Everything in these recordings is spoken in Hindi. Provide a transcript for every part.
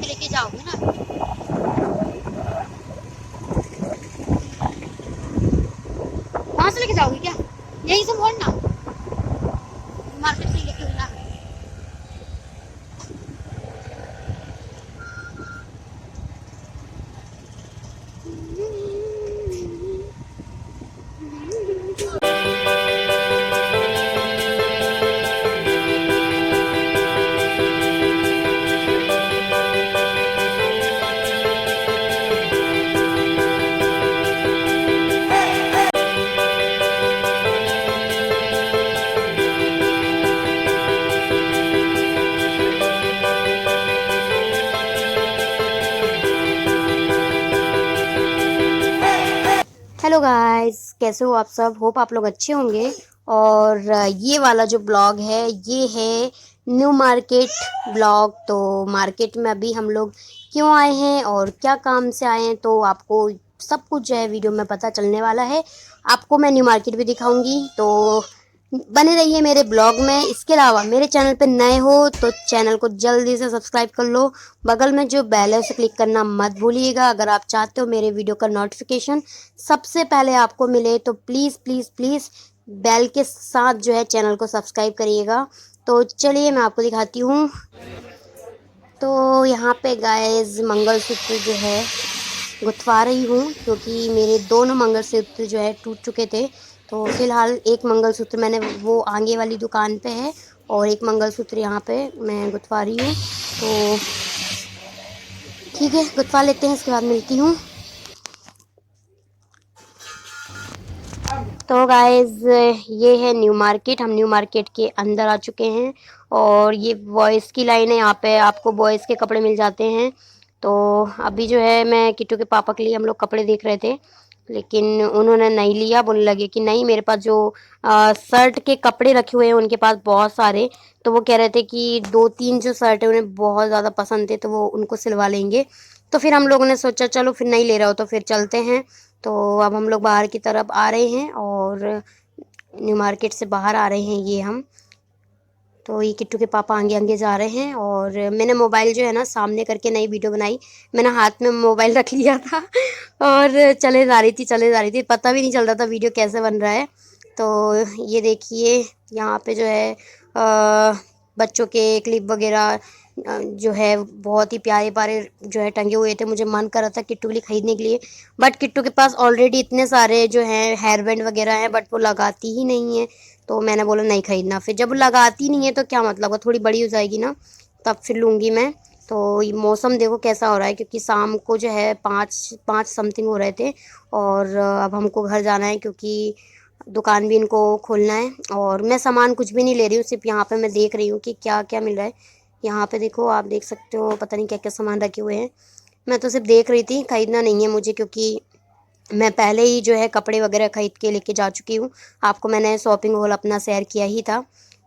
में लेके जाओगे ना। वहां से लेके जाओगे क्या? यहीं से मोड़ना, मार्केट से लेके ना। हेलो गाइस, कैसे हो आप सब? होप आप लोग अच्छे होंगे। और ये वाला जो ब्लॉग है ये है न्यू मार्केट ब्लॉग। तो मार्केट में अभी हम लोग क्यों आए हैं और क्या काम से आए हैं तो आपको सब कुछ जो है वीडियो में पता चलने वाला है। आपको मैं न्यू मार्केट भी दिखाऊंगी, तो बने रहिए मेरे ब्लॉग में। इसके अलावा मेरे चैनल पे नए हो तो चैनल को जल्दी से सब्सक्राइब कर लो। बगल में जो बेल है उसे क्लिक करना मत भूलिएगा। अगर आप चाहते हो मेरे वीडियो का नोटिफिकेशन सबसे पहले आपको मिले तो प्लीज़ प्लीज़ प्लीज़ बेल के साथ जो है चैनल को सब्सक्राइब करिएगा। तो चलिए मैं आपको दिखाती हूँ। तो यहाँ पे गाइस मंगलसूत्र जो है गुथवा रही हूँ, क्योंकि मेरे दोनों मंगलसूत्र जो है टूट चुके थे। तो फिलहाल एक मंगलसूत्र मैंने वो आगे वाली दुकान पे है और एक मंगलसूत्र यहाँ पे मैं गुथवा रही हूँ। तो ठीक है, गुथवा लेते हैं, इसके बाद मिलती हूँ। तो गाइस ये है न्यू मार्केट। हम न्यू मार्केट के अंदर आ चुके हैं और ये बॉयज़ की लाइन है। यहाँ पे आपको बॉयज़ के कपड़े मिल जाते हैं। तो अभी जो है मैं किट्टू के पापा के लिए हम लोग कपड़े देख रहे थे, लेकिन उन्होंने नहीं लिया। बोलने लगे कि नहीं, मेरे पास जो शर्ट के कपड़े रखे हुए हैं उनके पास बहुत सारे। तो वो कह रहे थे कि 2-3 जो शर्ट है उन्हें बहुत ज़्यादा पसंद थे तो वो उनको सिलवा लेंगे। तो फिर हम लोगों ने सोचा चलो फिर नहीं ले रहा हो तो फिर चलते हैं। तो अब हम लोग बाहर की तरफ आ रहे हैं और न्यू मार्केट से बाहर आ रहे हैं ये हम। तो ये किट्टू के पापा आगे आगे जा रहे हैं और मैंने मोबाइल जो है ना सामने करके नई वीडियो बनाई। मैंने हाथ में मोबाइल रख लिया था और चले जा रही थी, पता भी नहीं चल रहा था वीडियो कैसे बन रहा है। तो ये देखिए यहाँ पे जो है बच्चों के क्लिप वगैरह जो है बहुत ही प्यारे प्यारे जो है टंगे हुए थे। मुझे मन कर रहा था किट्टू के लिए ख़रीदने के लिए, बट किट्टू के पास ऑलरेडी इतने सारे जो हैं हेयर बैंड वगैरह हैं, बट वो लगाती ही नहीं है। तो मैंने बोला नहीं ख़रीदना। फिर जब लगाती नहीं है तो क्या मतलब, वो थोड़ी बड़ी हो जाएगी ना तब फिर लूँगी मैं। तो ये मौसम देखो कैसा हो रहा है, क्योंकि शाम को जो है 5 समथिंग हो रहे थे और अब हमको घर जाना है क्योंकि दुकान भी इनको खोलना है। और मैं सामान कुछ भी नहीं ले रही हूँ, सिर्फ यहाँ पे मैं देख रही हूँ कि क्या क्या मिल रहा है। यहाँ पे देखो, आप देख सकते हो, पता नहीं क्या क्या सामान रखे हुए हैं। मैं तो सिर्फ देख रही थी, ख़रीदना नहीं है मुझे, क्योंकि मैं पहले ही जो है कपड़े वगैरह ख़रीद के लेके जा चुकी हूँ। आपको मैंने शॉपिंग हॉल अपना शेयर किया ही था।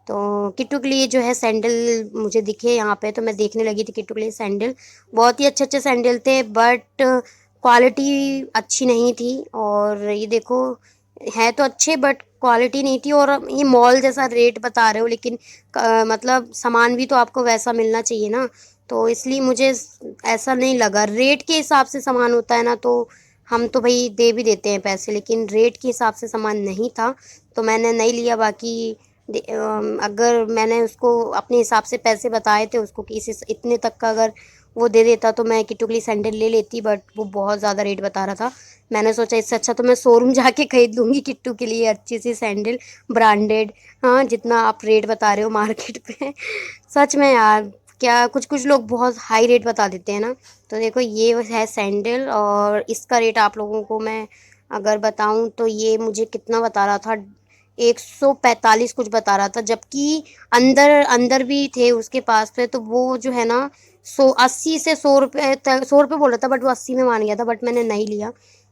तो किट्टू के लिए जो है सैंडल मुझे दिखे यहाँ पे, तो मैं देखने लगी थी किट्टू के लिए सैंडल। बहुत ही अच्छे अच्छे सैंडल थे, बट क्वालिटी अच्छी नहीं थी। और ये देखो, है तो अच्छे बट क्वालिटी नहीं थी। और ये मॉल जैसा रेट बता रहे हो, लेकिन मतलब सामान भी तो आपको वैसा मिलना चाहिए ना। तो इसलिए मुझे ऐसा नहीं लगा। रेट के हिसाब से सामान होता है ना, तो हम तो भाई दे भी देते हैं पैसे, लेकिन रेट के हिसाब से सामान नहीं था तो मैंने नहीं लिया। बाकी अगर मैंने उसको अपने हिसाब से पैसे बताए थे उसको कि इस इतने तक का अगर वो दे देता तो मैं किट्टू के लिए सैंडल ले लेती, बट वो बहुत ज़्यादा रेट बता रहा था। मैंने सोचा इससे अच्छा तो मैं शोरूम जाके खरीद लूँगी किट्टू के लिए अच्छी सी सैंडल, ब्रांडेड। हाँ, जितना आप रेट बता रहे हो मार्केट पे सच में यार, क्या कुछ कुछ लोग बहुत हाई रेट बता देते हैं ना। तो देखो ये है सैंडल और इसका रेट आप लोगों को मैं अगर बताऊं तो ये मुझे कितना बता रहा था, 145 कुछ बता रहा था। जबकि अंदर अंदर भी थे उसके पास पे, तो वो जो है ना 80 से 100 रुपये तक, 100 रुपये बोल रहा था, बट वो 80 में मान गया था। बट मैंने नहीं लिया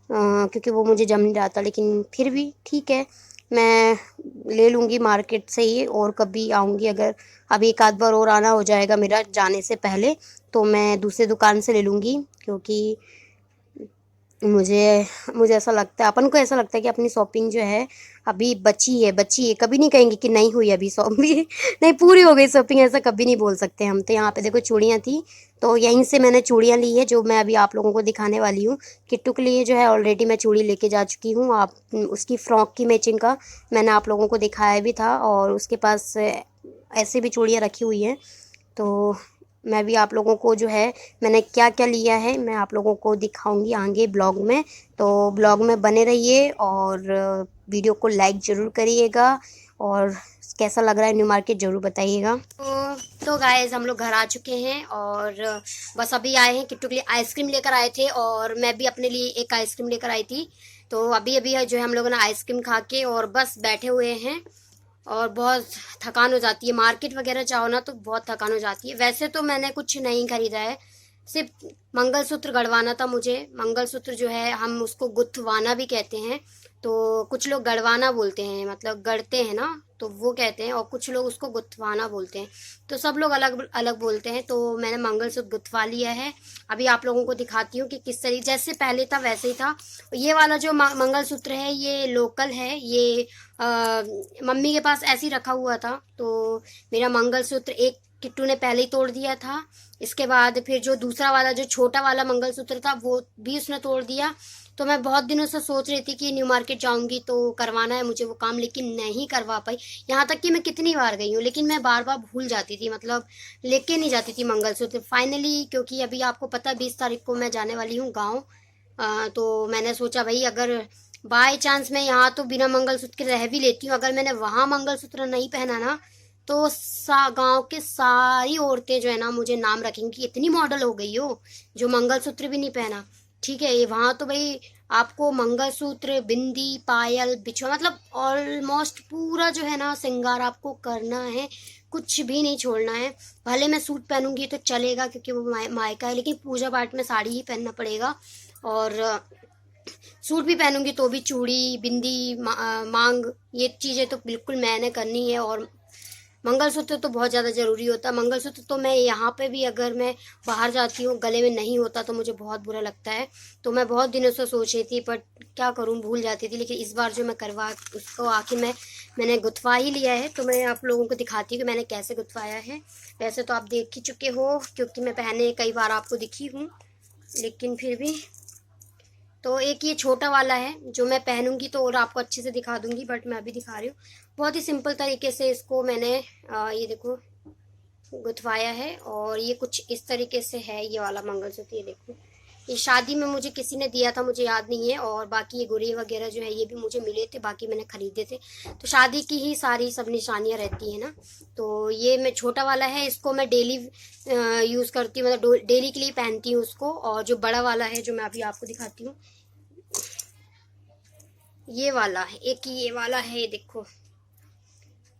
क्योंकि वो मुझे जम नहीं रहा था। लेकिन फिर भी ठीक है, मैं ले लूँगी मार्केट से ही और कभी आऊँगी। अगर अभी एक आध बार और आना हो जाएगा मेरा जाने से पहले तो मैं दूसरे दुकान से ले लूँगी, क्योंकि मुझे मुझे ऐसा लगता है, अपन को ऐसा लगता है कि अपनी शॉपिंग जो है अभी बची है, कभी नहीं कहेंगे कि नहीं हुई अभी शॉपिंग नहीं पूरी हो गई शॉपिंग, ऐसा कभी नहीं बोल सकते हम। तो यहाँ पे देखो चूड़ियाँ थी, तो यहीं से मैंने चूड़ियाँ ली है जो मैं अभी आप लोगों को दिखाने वाली हूँ। किट्टू के लिए जो है ऑलरेडी मैं चूड़ी लेके जा चुकी हूँ। आप उसकी फ्रॉक की मैचिंग का मैंने आप लोगों को दिखाया भी था, और उसके पास ऐसे भी चूड़ियाँ रखी हुई हैं। तो मैं भी आप लोगों को जो है मैंने क्या क्या लिया है मैं आप लोगों को दिखाऊंगी आगे ब्लॉग में। तो ब्लॉग में बने रहिए और वीडियो को लाइक ज़रूर करिएगा, और कैसा लग रहा है न्यू मार्केट ज़रूर बताइएगा। तो गाइस हम लोग घर आ चुके हैं, और बस अभी आए हैं। किट्टू के लिए आइसक्रीम लेकर आए थे, और मैं भी अपने लिए एक आइसक्रीम लेकर आई थी। तो अभी अभी जो है हम लोगों ने आइसक्रीम खा के और बस बैठे हुए हैं, और बहुत थकान हो जाती है। मार्केट वगैरह जाओ ना तो बहुत थकान हो जाती है। वैसे तो मैंने कुछ नहीं खरीदा है, सिर्फ मंगलसूत्र गढ़वाना था मुझे। मंगलसूत्र जो है हम उसको गुथवाना भी कहते हैं, तो कुछ लोग गढ़वाना बोलते हैं, मतलब गढ़ते हैं ना, तो वो कहते हैं, और कुछ लोग उसको गुथवाना बोलते हैं। तो सब लोग अलग अलग बोलते हैं। तो मैंने मंगलसूत्र गुथवा लिया है। अभी आप लोगों को दिखाती हूँ कि किस तरीके, जैसे पहले था वैसे ही था। ये वाला जो मंगलसूत्र है ये लोकल है, ये मम्मी के पास ऐसे ही रखा हुआ था। तो मेरा मंगलसूत्र एक किट्टू ने पहले ही तोड़ दिया था। इसके बाद फिर जो दूसरा वाला जो छोटा वाला मंगलसूत्र था वो भी उसने तोड़ दिया। तो मैं बहुत दिनों से सोच रही थी कि न्यू मार्केट जाऊंगी तो करवाना है मुझे वो काम, लेकिन नहीं करवा पाई। यहाँ तक कि मैं कितनी बार गई हूँ लेकिन मैं बार बार भूल जाती थी, मतलब लेके नहीं जाती थी मंगलसूत्र। फाइनली क्योंकि अभी आपको पता है 20 तारीख को मैं जाने वाली हूँ गाँव। तो मैंने सोचा भाई अगर बाय चांस मैं यहाँ तो बिना मंगलसूत्र के रह भी लेती हूँ, अगर मैंने वहां मंगलसूत्र नहीं पहना ना तो गांव के सारी औरतें जो है ना मुझे नाम रखेंगी, इतनी मॉडल हो गई हो जो मंगलसूत्र भी नहीं पहना। ठीक है, ये वहां तो भाई आपको मंगलसूत्र, बिंदी, पायल, बिछुआ, मतलब ऑलमोस्ट पूरा जो है ना श्रृंगार आपको करना है, कुछ भी नहीं छोड़ना है। भले मैं सूट पहनूंगी तो चलेगा क्योंकि वो मायका है, लेकिन पूजा पाठ में साड़ी ही पहनना पड़ेगा। और सूट भी पहनूंगी तो भी चूड़ी, बिंदी, मांग, ये चीज़ें तो बिल्कुल मैंने करनी है। और मंगलसूत्र तो बहुत ज़्यादा ज़रूरी होता है। मंगलसूत्र तो मैं यहाँ पे भी अगर मैं बाहर जाती हूँ गले में नहीं होता तो मुझे बहुत बुरा लगता है। तो मैं बहुत दिनों से सोच रही थी, पर क्या करूँ भूल जाती थी। लेकिन इस बार जो मैं करवा उसको आखिर मैंने गुथवा ही लिया है। तो मैं आप लोगों को दिखाती हूँ कि मैंने कैसे गुथवाया है। वैसे तो आप देख ही चुके हो क्योंकि मैं पहने कई बार आपको दिखी हूँ, लेकिन फिर भी। तो एक ये छोटा वाला है जो मैं पहनूंगी तो और आपको अच्छे से दिखा दूंगी, बट मैं अभी दिखा रही हूँ। बहुत ही सिंपल तरीके से इसको मैंने ये देखो गुथवाया है, और ये कुछ इस तरीके से है ये वाला मंगलसूत्र। ये देखो, ये शादी में मुझे किसी ने दिया था, मुझे याद नहीं है। और बाकी ये गुड़े वगैरह जो है ये भी मुझे मिले थे, बाकी मैंने खरीदे थे। तो शादी की ही सारी सब निशानियाँ रहती हैं ना। तो ये मैं छोटा वाला है, इसको मैं डेली यूज़ करती हूँ, मतलब डेली के लिए पहनती हूँ उसको। और जो बड़ा वाला है जो मैं अभी आपको दिखाती हूँ, ये वाला है, एक ये वाला है, ये देखो।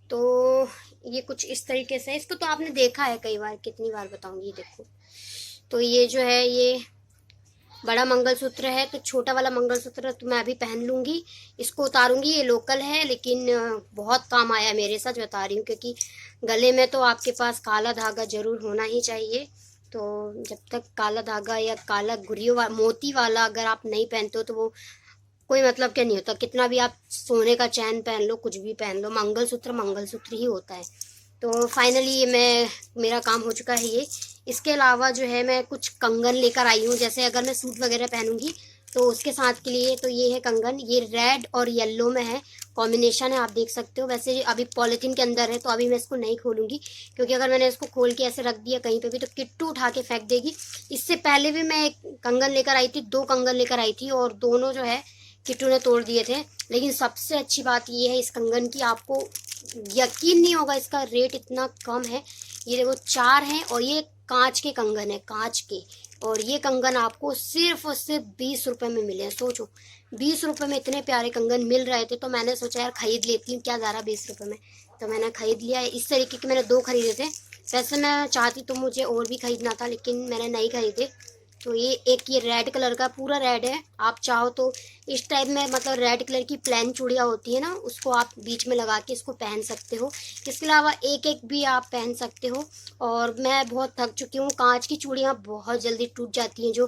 तो ये कुछ इस तरीके से, इसको तो आपने देखा है कई बार, कितनी बार बताऊंगी। ये देखो, तो ये जो है ये बड़ा मंगलसूत्र है। तो छोटा वाला मंगलसूत्र तो मैं अभी पहन लूंगी, इसको उतारूंगी। ये लोकल है लेकिन बहुत काम आया मेरे साथ, बता रही हूँ, क्योंकि गले में तो आपके पास काला धागा जरूर होना ही चाहिए। तो जब तक काला धागा या काला गुरियो मोती वाला अगर आप नहीं पहनते हो तो वो कोई मतलब क्या नहीं होता। कितना भी आप सोने का चैन पहन लो, कुछ भी पहन लो, मंगलसूत्र मंगलसूत्र ही होता है। तो फाइनली ये मेरा काम हो चुका है ये। इसके अलावा जो है मैं कुछ कंगन लेकर आई हूँ, जैसे अगर मैं सूट वगैरह पहनूंगी तो उसके साथ के लिए। तो ये है कंगन, ये रेड और येलो में है, कॉम्बिनेशन है, आप देख सकते हो। वैसे अभी पॉलिथीन के अंदर है तो अभी मैं इसको नहीं खोलूंगी, क्योंकि अगर मैंने इसको खोल के ऐसे रख दिया कहीं पे भी तो किट्टू उठा के फेंक देगी। इससे पहले भी मैं एक कंगन लेकर आई थी, 2 कंगन लेकर आई थी, और दोनों जो है किट्टू ने तोड़ दिए थे। लेकिन सबसे अच्छी बात ये है इस कंगन की, आपको यकीन नहीं होगा इसका रेट इतना कम है। ये देखो 4 हैं, और ये कांच के कंगन है, कांच के। और ये कंगन आपको सिर्फ और सिर्फ 20 रुपए में मिले हैं। सोचो, 20 रुपए में इतने प्यारे कंगन मिल रहे थे, तो मैंने सोचा यार खरीद लेती हूँ, क्या जा रहा 20 रुपए में। तो मैंने खरीद लिया है। इस तरीके के मैंने 2 खरीदे थे। वैसे मैं चाहती तो मुझे और भी खरीदना था लेकिन मैंने नहीं खरीदे। तो ये एक ये रेड कलर का पूरा रेड है। आप चाहो तो इस टाइप में मतलब रेड कलर की प्लेन चूड़ियाँ होती है ना, उसको आप बीच में लगा के इसको पहन सकते हो। इसके अलावा एक एक भी आप पहन सकते हो। और मैं बहुत थक चुकी हूँ, कांच की चूड़ियाँ बहुत जल्दी टूट जाती हैं जो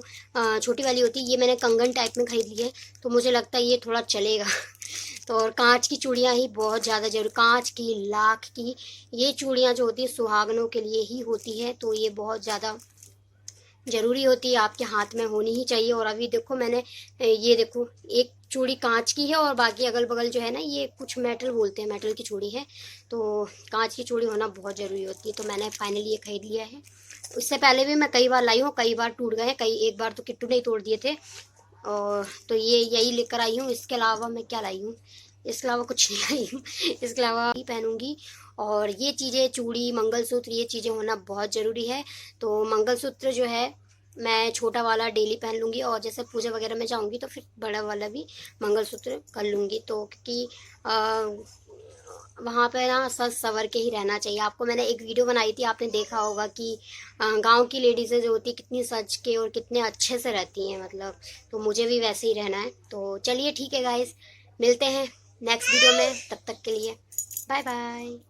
छोटी वाली होती है। ये मैंने कंगन टाइप में खरीद ली है, तो मुझे लगता है ये थोड़ा चलेगा। तो और कांच की चूड़ियाँ ही बहुत ज़्यादा जरूरी, कांच की, लाख की, ये चूड़ियाँ जो होती है सुहागनों के लिए ही होती है, तो ये बहुत ज़्यादा ज़रूरी होती है, आपके हाथ में होनी ही चाहिए। और अभी देखो मैंने ये देखो एक चूड़ी कांच की है और बाकी अगल बगल जो है ना ये कुछ मेटल बोलते हैं, मेटल की चूड़ी है। तो कांच की चूड़ी होना बहुत ज़रूरी होती है, तो मैंने फाइनली ये खरीद लिया है। उससे पहले भी मैं कई बार लाई हूँ, कई बार टूट गए हैं, कई एक बार तो किट्टू ने ही तोड़ दिए थे। और तो ये यही लेकर आई हूँ। इसके अलावा मैं क्या लाई हूँ, इसके अलावा कुछ नहीं लाई हूँ। इसके अलावा ही पहनूंगी। और ये चीज़ें, चूड़ी, मंगलसूत्र, ये चीज़ें होना बहुत ज़रूरी है। तो मंगलसूत्र जो है मैं छोटा वाला डेली पहन लूँगी, और जैसे पूजा वगैरह में जाऊँगी तो फिर बड़ा वाला भी मंगलसूत्र कर लूँगी। तो क्योंकि वहाँ पे ना सज सवर के ही रहना चाहिए। आपको मैंने एक वीडियो बनाई थी, आपने देखा होगा कि गांव की लेडीज़ें जो होती कितनी सज के और कितने अच्छे से रहती हैं मतलब। तो मुझे भी वैसे ही रहना है। तो चलिए ठीक है गाइस, मिलते हैं नेक्स्ट वीडियो में, तब तक के लिए बाय बाय।